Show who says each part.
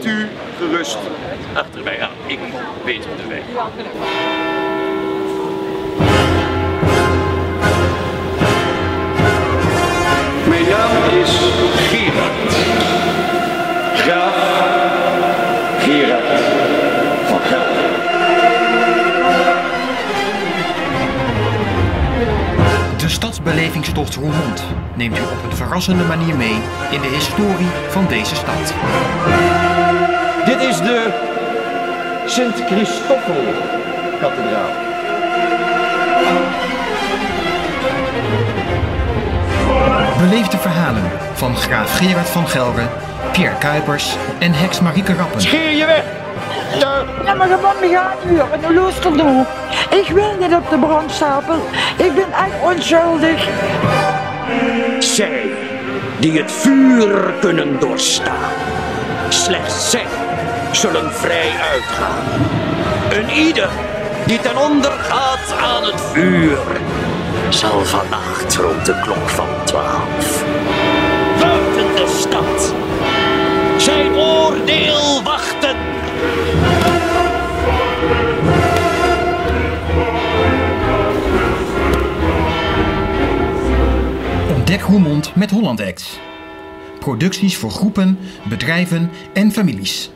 Speaker 1: u gerust
Speaker 2: achter mij aan. Ik weet de weg.
Speaker 1: Mijn naam is Gerard. Graaf Gerard van Gelre.
Speaker 3: De stadsbelevingstocht Roermond neemt u op een verrassende manier mee in de historie van deze stad.
Speaker 1: Dit is de Sint-Christoffel-kathedraal.
Speaker 3: Beleef de verhalen van graaf Gerard van Gelre, Pierre Cuypers en heks Marieke Rappen.
Speaker 1: Scheer je weg!
Speaker 4: Ja, maar gewoon me gaat nu en nu luister door. Ik wil niet op de brandstapel. Ik ben echt onschuldig.
Speaker 5: Zij die het vuur kunnen doorstaan, slechts zij zullen vrij uitgaan. Een ieder die ten onder gaat aan het vuur, zal vannacht rond de klok van 12 buiten de stad zijn oordeel wachten.
Speaker 3: Ontdek Roermond met Holland Acts. Producties voor groepen, bedrijven en families.